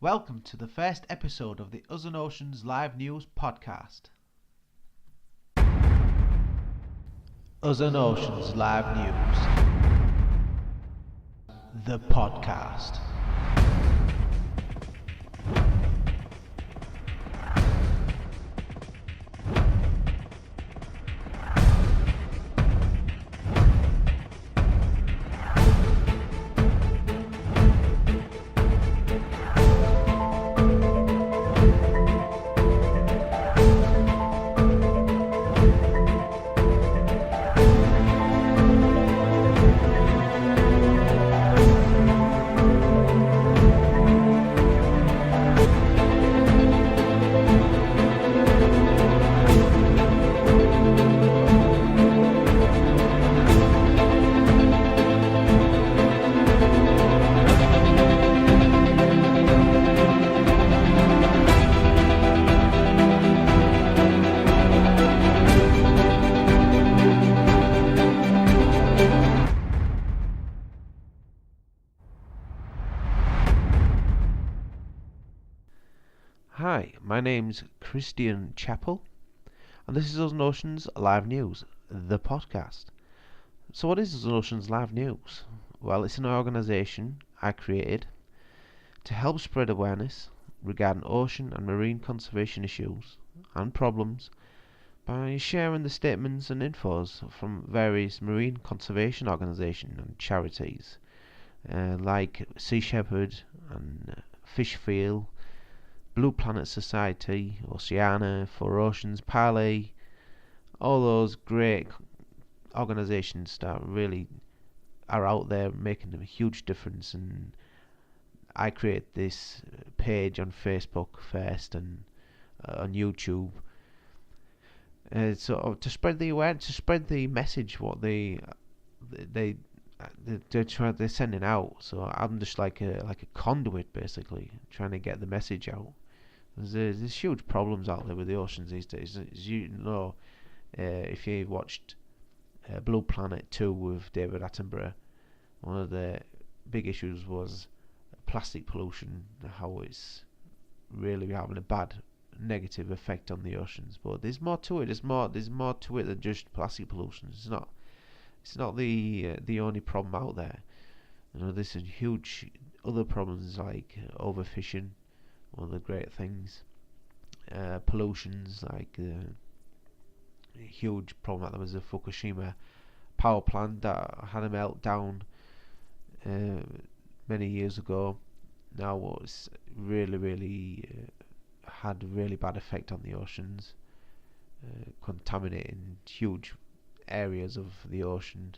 Welcome to the first episode of the Us and Oceans Live News podcast. Us and Oceans Live News, the podcast. Hi, my name's Christian Chappell, and this is Us and Oceans Live News, the podcast. So what is Us and Oceans Live News? Well, it's an organisation I created to help spread awareness regarding ocean and marine conservation issues and problems by sharing the statements and infos from various marine conservation organisations and charities like Sea Shepherd and Fish Feel, Blue Planet Society, Oceana, Four Oceans, Palais, all those great organisations that really are out there making a huge difference. And I created this page on Facebook first and on YouTube, so to spread the awareness, to spread the message, what they're sending out. So I'm just like a conduit, basically, trying to get the message out. There's huge problems out there with the oceans these days. As you know, if you watched Blue Planet 2 with David Attenborough, one of the big issues was plastic pollution, how it's really having a bad negative effect on the oceans. But there's more to it. There's more to it than just plastic pollution. It's not the only problem out there. You know, there's huge other problems like overfishing. One of the great things, pollutions like a huge problem that there was a Fukushima power plant that had a meltdown many years ago. Now was really had a really bad effect on the oceans, contaminating huge areas of the ocean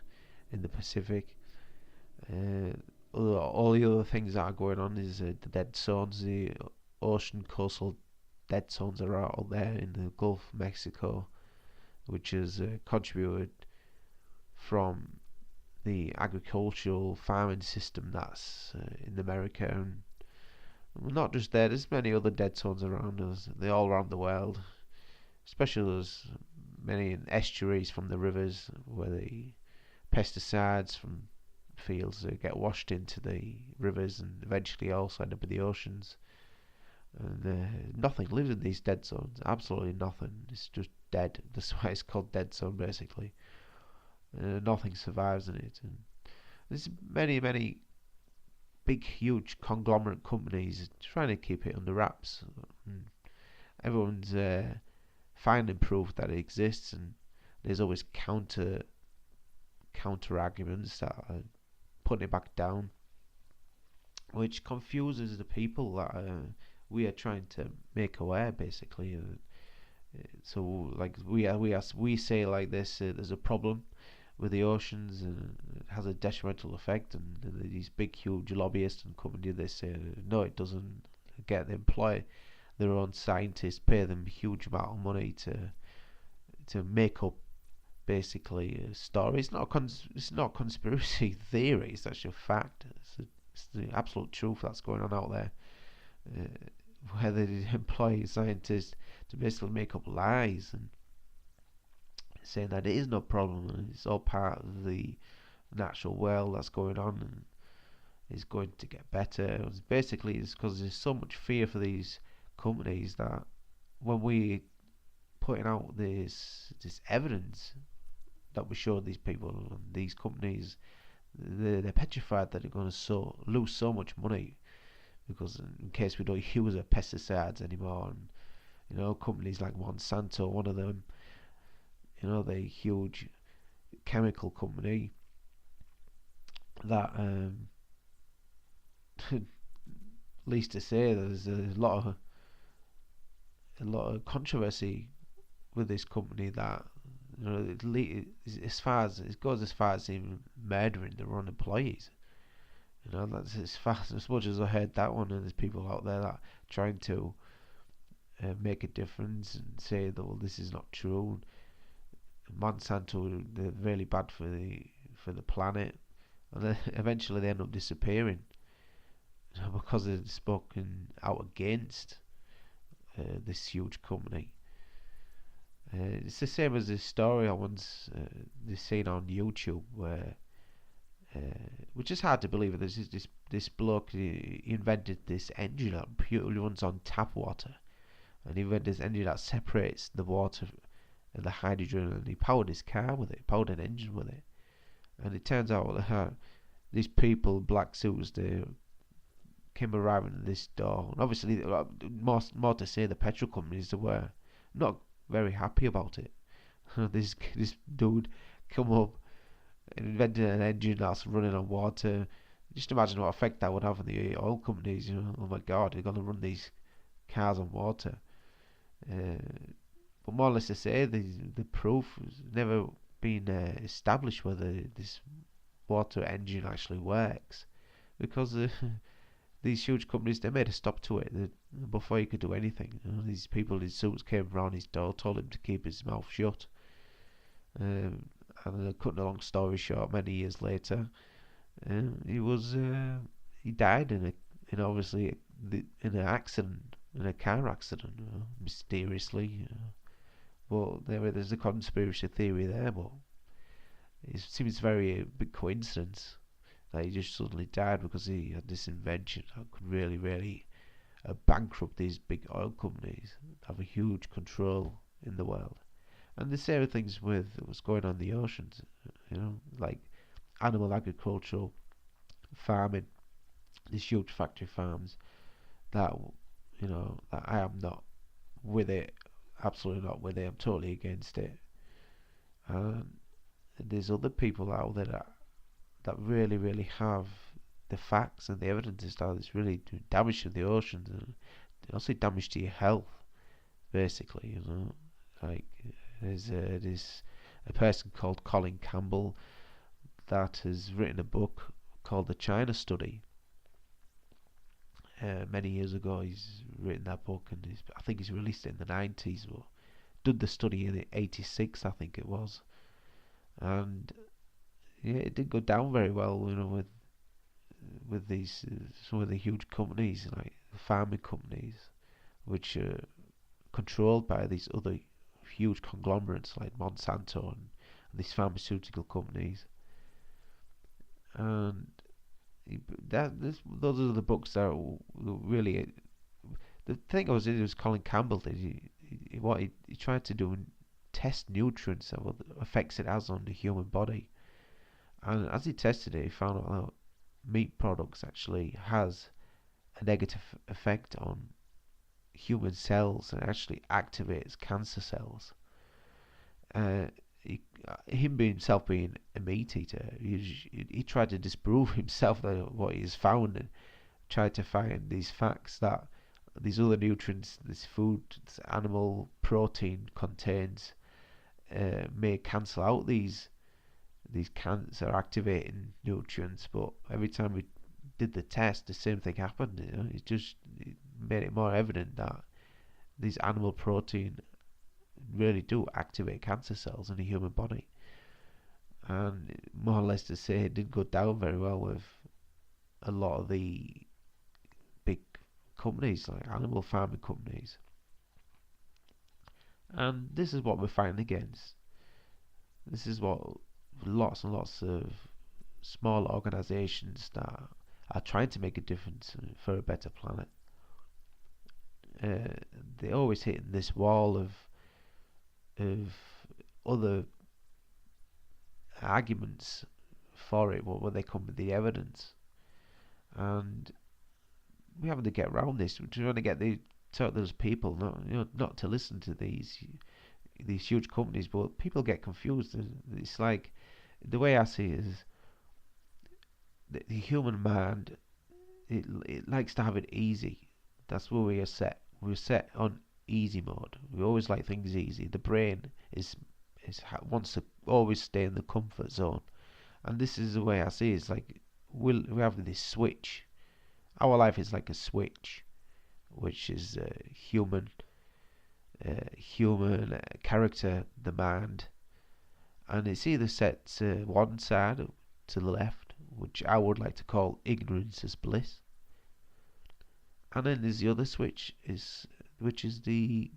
in the Pacific. All the other things that are going on is the dead zones, the ocean coastal dead zones are out there in the Gulf of Mexico, which is contributed from the agricultural farming system that's in America. And not just there, there's many other dead zones around us. They're all around the world, especially there's many estuaries from the rivers where the pesticides from fields get washed into the rivers and eventually also end up in the oceans. And nothing lives in these dead zones. Absolutely nothing. It's just dead. That's why it's called dead zone, basically. Nothing survives in it. And there's many big, huge conglomerate companies trying to keep it under wraps. And everyone's finding proof that it exists, and there's always counter arguments that are putting it back down, which confuses the people that we are trying to make aware, basically. So like we say like this, there's a problem with the oceans and it has a detrimental effect, and these big huge lobbyists and companies, they say no, it doesn't. They employ their own scientists, pay them a huge amount of money to make up basically a story. It's not conspiracy theory. It's actually a fact. It's the absolute truth that's going on out there. Where they employ scientists to basically make up lies and saying that it is no problem and it's all part of the natural world that's going on. And is going to get better. Basically, it's because there's so much fear for these companies that when we putting out this evidence that we show these people and these companies, they're petrified that they're going to lose so much money because in case we don't use the pesticides anymore. And companies like Monsanto, one of them, the huge chemical company that least to say there's a lot of controversy with this company that as far as it goes as far as even murdering their own employees. That's as much as I heard that one, and there's people out there that trying to make a difference and say that this is not true. Monsanto, they're really bad for the planet, and then eventually they end up disappearing because they've spoken out against this huge company. It's the same as this story I once seen on YouTube where, which is hard to believe, this bloke, he invented this engine that purely runs on tap water, and he invented this engine that separates the water and the hydrogen, and he powered his car with it, powered an engine with it. And it turns out that these people in black suits, they came arriving at this door, and obviously more to say the petrol companies, they were not very happy about it. This dude come up and invented an engine that's running on water. Just imagine what effect that would have on the oil companies. Oh my God, they're gonna run these cars on water. But more or less to say, the proof has never been established whether this water engine actually works, because these huge companies, they made a stop to it before he could do anything. These people in suits came round his door, told him to keep his mouth shut. And cutting a long story short, many years later, he died obviously in an accident, in a car accident, mysteriously. Well, there's a conspiracy theory there, but it seems very a big coincidence that he just suddenly died because he had this invention that could really, really bankrupt these big oil companies, have a huge control in the world. And the same things with what's going on in the oceans, like animal agriculture, farming, these huge factory farms that, that I am not with it, absolutely not with it, I'm totally against it. And there's other people out there that really, really have the facts and the evidence that it's really doing damage to the oceans, and also damage to your health, basically. Like there's a person called Colin Campbell that has written a book called The China Study. Many years ago, he's written that book, and I think he's released it in the 90s, but did the study in '86, I think it was, and yeah, it didn't go down very well, with these some of the huge companies like the farming companies, which are controlled by these other huge conglomerates like Monsanto and these pharmaceutical companies. And those are the books that are really. The thing was, it was Colin Campbell did. He tried to do test nutrients and what effects it has on the human body. And as he tested it, he found out that meat products actually has a negative effect on human cells and actually activates cancer cells. Uh, him himself being a meat eater, he tried to disprove himself that what he's found, and tried to find these facts that these other nutrients, this food, this animal protein contains, may cancel out these cancer activating nutrients. But every time we did the test, the same thing happened. It made it more evident that these animal protein really do activate cancer cells in the human body. And more or less to say, it didn't go down very well with a lot of the big companies, like animal farming companies. And this is what we're fighting against. This is what lots and lots of small organisations that are trying to make a difference for a better planet. Uh, they always hitting this wall of other arguments for it when they come with the evidence, and we having to get around this. We're trying to get the talk those people not to listen to these huge companies, but people get confused. It's like the way I see it is the human mind. It likes to have it easy. That's where we are set. We're set on easy mode. We always like things easy. The brain wants to always stay in the comfort zone, and this is the way I see it. It's like we have this switch. Our life is like a switch, which is human character, the mind, and it's either set to one side to the left, which I would like to call ignorance is bliss, and then there's the other switch which is the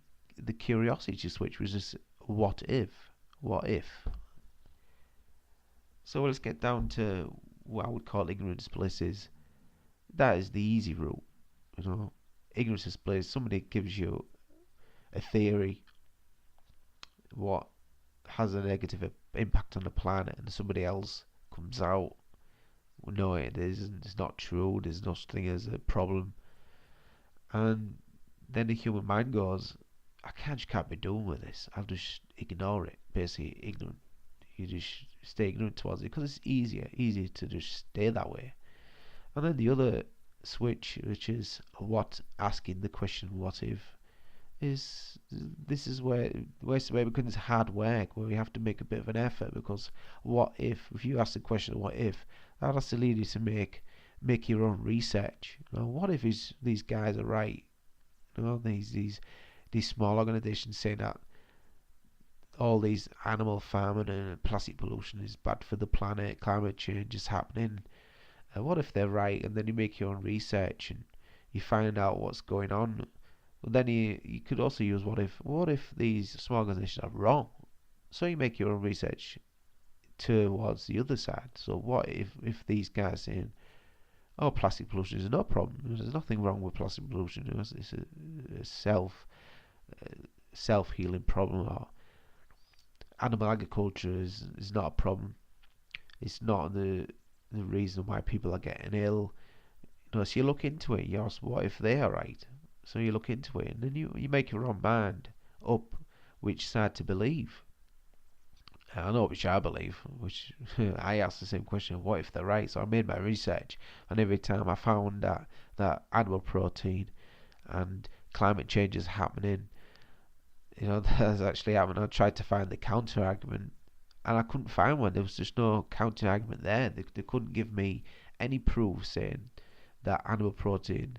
curiosity switch, which is what if. So let's get down to what I would call ignorance bliss is that is the easy route, you know. Ignorance is bliss. Somebody gives you a theory what has a negative impact on the planet, and somebody else comes out, well, no, it isn't. It's not true. There's no such thing as a problem, and then the human mind goes, just can't be doing with this. I'll just ignore it. Basically, ignorant. You just stay ignorant towards it because it's easier to just stay that way. And then the other switch, which is what asking the question, what if, is this is where it becomes hard work, where we have to make a bit of an effort, because what if you ask the question what if, that has to lead you to make your own research. What if these guys are right? These small organizations saying that all these animal farming and plastic pollution is bad for the planet, climate change is happening. What if they're right? And then you make your own research and you find out what's going on. But then you could also use what if these small organizations are wrong? So you make your own research towards the other side. So what if these guys saying, oh, plastic pollution is no problem. There's nothing wrong with plastic pollution. It's a self healing problem, or animal agriculture is not a problem. It's not the reason why people are getting ill. So you look into it. You ask, what if they are right? So you look into it, and then you make your own mind up which side to believe. I know which I believe, which I asked the same question, what if they're right? So I made my research, and every time I found that animal protein and climate change is happening, that's actually happening. I tried to find the counter argument, and I couldn't find one. There was just no counter argument there. They couldn't give me any proof saying that animal protein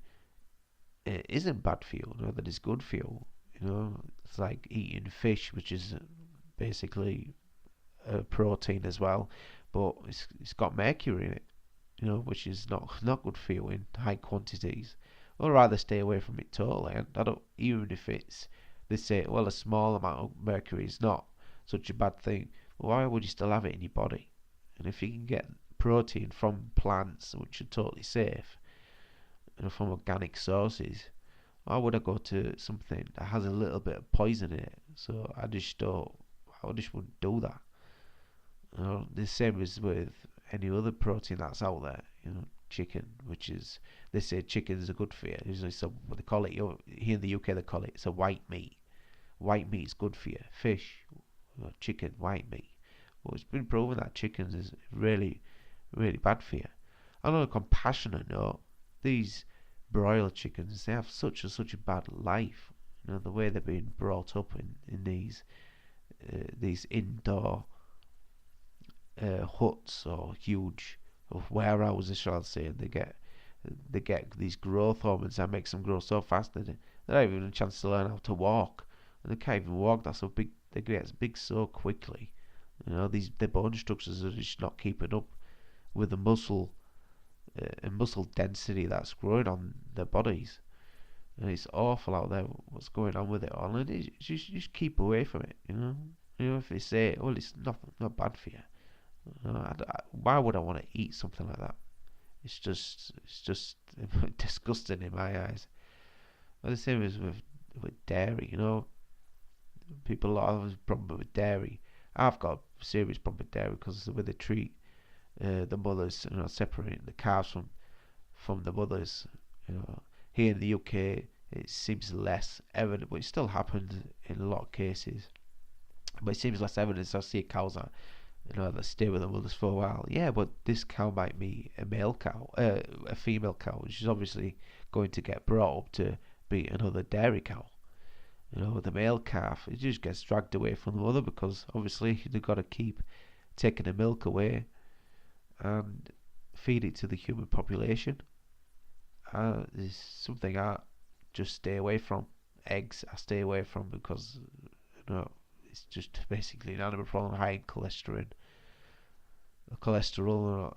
isn't bad for you, that it's good for you. It's like eating fish, which is basically protein as well, but it's got mercury in it, which is not good for you in high quantities. I'd rather stay away from it totally. I don't, even if they say, well, a small amount of mercury is not such a bad thing. Well, why would you still have it in your body? And if you can get protein from plants, which are totally safe, from organic sources, why would I go to something that has a little bit of poison in it? So I just wouldn't do that. The same as with any other protein that's out there. Chicken, which is, they say chicken is a good for you. So what they call it here in the UK, they call it's a white meat. White meat is good for you. Fish, chicken, white meat. Well, it's been proven that chicken is really, really bad for you. And on a compassionate note, these broiler chickens, they have such a bad life. The way they're being brought up in these indoor huts or huge warehouses, shall I say, and they get these growth hormones that makes them grow so fast that they don't even have a chance to learn how to walk, and they can't even walk. That's so big. They get big so quickly. Their bone structures are just not keeping up with the muscle and muscle density that's growing on their bodies. And it's awful out there what's going on with it all. And just keep away from it. If they say, well, it's not bad for you. Why would I want to eat something like that? it's just disgusting in my eyes. And the same as with dairy, people a lot of us have a problem with dairy. I've got a serious problem with dairy because of the way they treat the mothers, separating the calves from the mothers. Here in the UK, it seems less evident, but it still happens in a lot of cases. But it seems less evidence. I see cows that stay with the mothers for a while. Yeah, but this cow might be a male cow, a female cow, which is obviously going to get brought up to be another dairy cow. The male calf, it just gets dragged away from the mother because obviously they've got to keep taking the milk away and feed it to the human population. It's something I just stay away from. Eggs I stay away from because it's just basically an animal problem, high in cholesterol,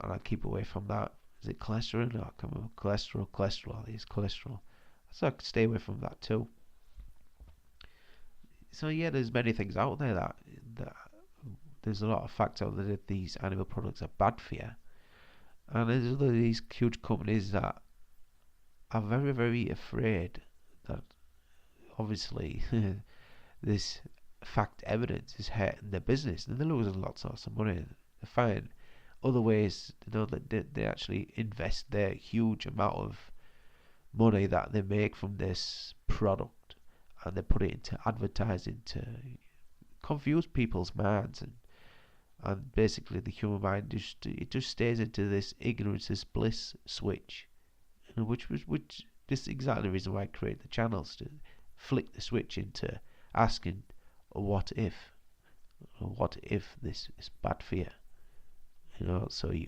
and I keep away from that. Is it cholesterol? No, I can't remember. Cholesterol. It's cholesterol. So I could stay away from that too. So yeah, there's many things out there that there's a lot of facts out there that these animal products are bad for you, and there's other these huge companies that are very very afraid that obviously this fact evidence is hurting their business, and they're losing lots of money. They find other ways, that they actually invest their huge amount of money that they make from this product, and they put it into advertising to confuse people's minds, and basically the human mind just stays into this ignorance is bliss switch, which this is exactly the reason why I created the channels, to flick the switch into asking what if this is bad for you. So you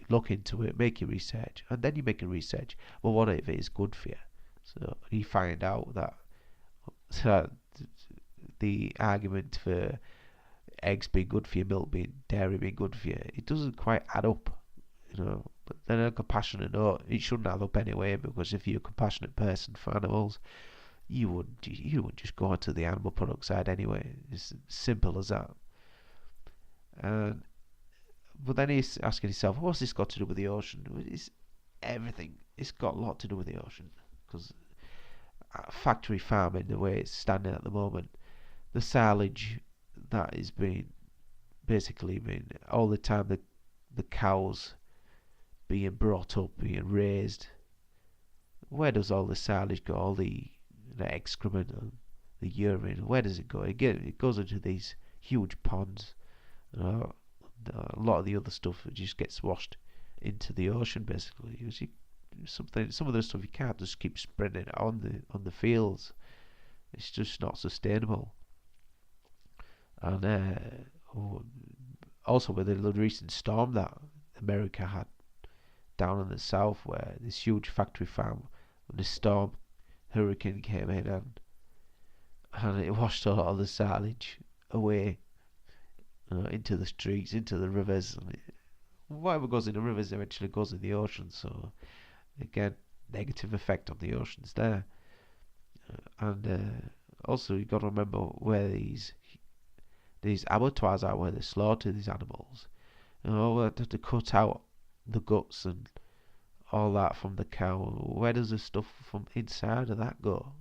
look into it, make your research, and then you make a research. Well, what if it is good for you? So you find out that the argument for eggs being good for you, milk being dairy being good for you, it doesn't quite add up. But then on a compassionate note, it shouldn't add up anyway, because if you're a compassionate person for animals, you would just go onto the animal product side anyway. It's simple as that. But then he's asking himself, what's this got to do with the ocean? It's everything. It's got a lot to do with the ocean, because factory farming, the way it's standing at the moment, the silage that is being all the time, the cows being brought up, being raised, where does all the silage go? All the excrement and the urine, where does it go? It goes into these huge ponds. A lot of the other stuff just gets washed into the ocean, basically. Some of the stuff you can't just keep spreading it on the fields. It's just not sustainable. And also with the recent storm that America had down in the south, where this huge factory farm, when the storm hurricane came in, and it washed a lot of the silage away, into the streets, into the rivers, and whatever goes in the rivers eventually goes in the ocean. So again, negative effect on the oceans there. And also you got to remember where these abattoirs are, where they slaughter these animals. Where they have to cut out the guts and all that from the cow. Where does the stuff from inside of that go?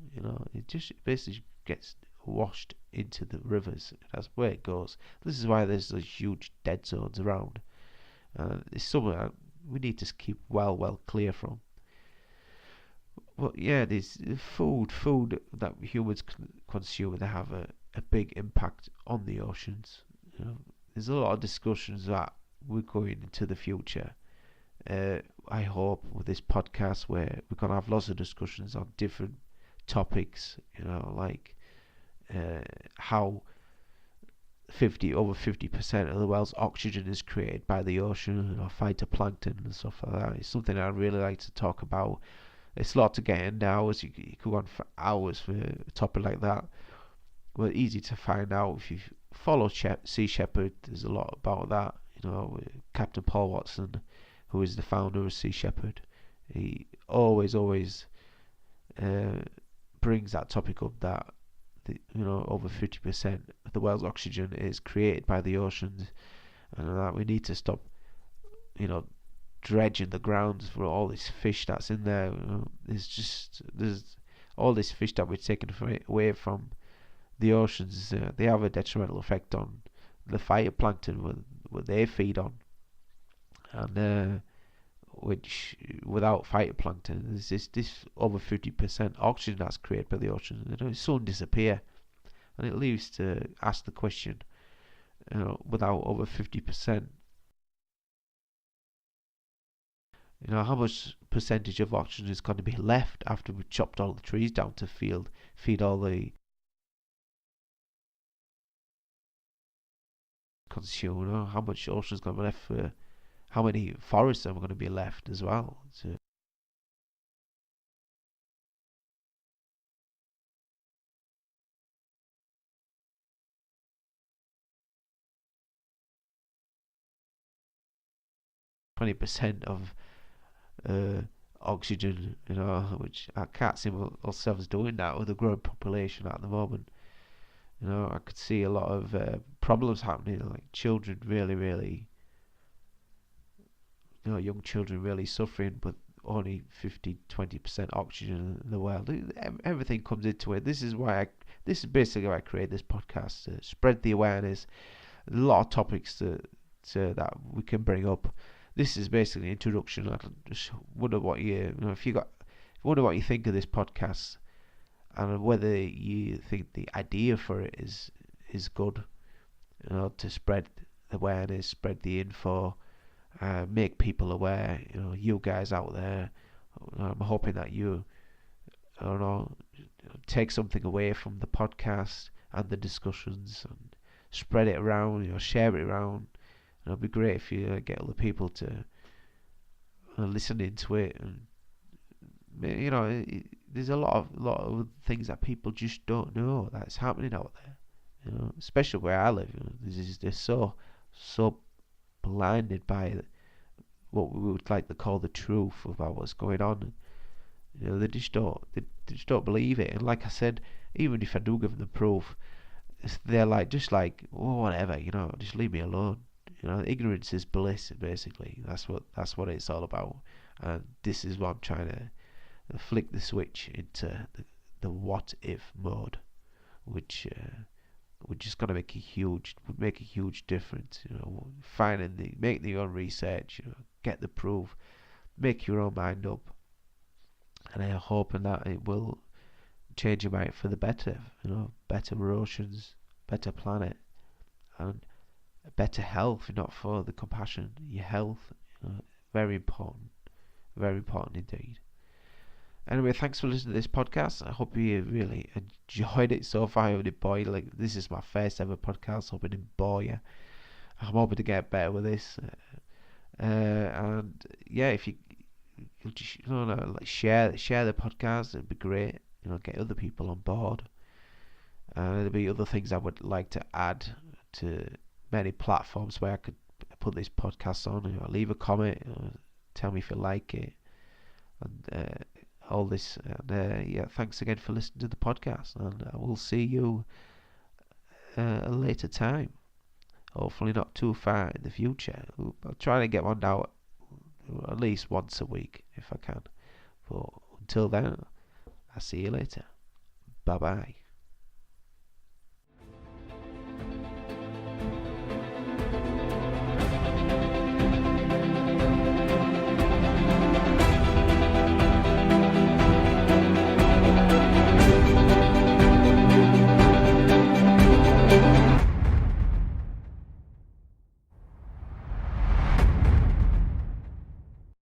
It just basically gets washed into the rivers. That's where it goes. This is why there's those huge dead zones around. It's something that we need to keep well clear from. But yeah, this food that humans consume, they have a big impact on the oceans. There's a lot of discussions that we're going into the future. I hope with this podcast where we're gonna have lots of discussions on different topics. Like how over 50% of the world's oxygen is created by the ocean, phytoplankton and stuff like that. It's something I'd really like to talk about. It's a lot to get in now, as you could go on for hours for a topic like that. But easy to find out if you follow Sea Shepherd. There's a lot about that. Captain Paul Watson, who is the founder of Sea Shepherd, he always brings that topic up, that over 50% of the world's oxygen is created by the oceans, and that we need to stop dredging the grounds for all this fish that's in there. There's all this fish that we're taking away from the oceans. They have a detrimental effect on the phytoplankton what they feed on, and which without phytoplankton, there's this over 50% oxygen that's created by the ocean. It'll soon disappear, and it leaves to ask the question, without over 50%, how much percentage of oxygen is going to be left after we've chopped all the trees down to feed all the consume? How much ocean is going to be left for? How many forests are going to be left as well? 20% of oxygen, which I can't see ourselves doing that with a growing population at the moment. I could see a lot of problems happening, like children really, young children really suffering, but only 50-20% oxygen in the world. Everything comes into it. This is basically why I create this podcast, to spread the awareness. A lot of topics that we can bring up. This is basically an introduction. I just wonder what if you wonder what you think of this podcast, and whether you think the idea for it is good. To spread awareness, spread the info, make people aware. You guys out there, I'm hoping that you, I don't know, take something away from the podcast and the discussions, and spread it around. Share it around. And it'd be great if you get other people to listen into it. And there's a lot of things that people just don't know that's happening out there. Especially where I live. They're so blinded by what we would like to call the truth about what's going on. They just don't believe it. And like I said, even if I do give them the proof, they're just like, oh, whatever, just leave me alone. Ignorance is bliss, basically. That's what it's all about. And this is what I'm trying to flick the switch into the what if mode, which is going to make a huge difference. Make your own research, get the proof, make your own mind up, and I'm hoping that it will change your mind for the better. Better oceans, better planet, and better health. Not for the compassion, your health, very important indeed. Anyway, thanks for listening to this podcast. I hope you really enjoyed it so far. I hope it bored. This is my first ever podcast. Hope it didn't bore you. I'm hoping to get better with this. And yeah, if you just share the podcast, it'd be great. Get other people on board. There'll be other things I would like to add to many platforms where I could put this podcast on. Leave a comment. Tell me if you like it. And all this. And yeah, thanks again for listening to the podcast. And I will see you a later time. Hopefully not too far in the future. I'll try to get one out at least once a week if I can. But until then, I'll see you later. Bye bye.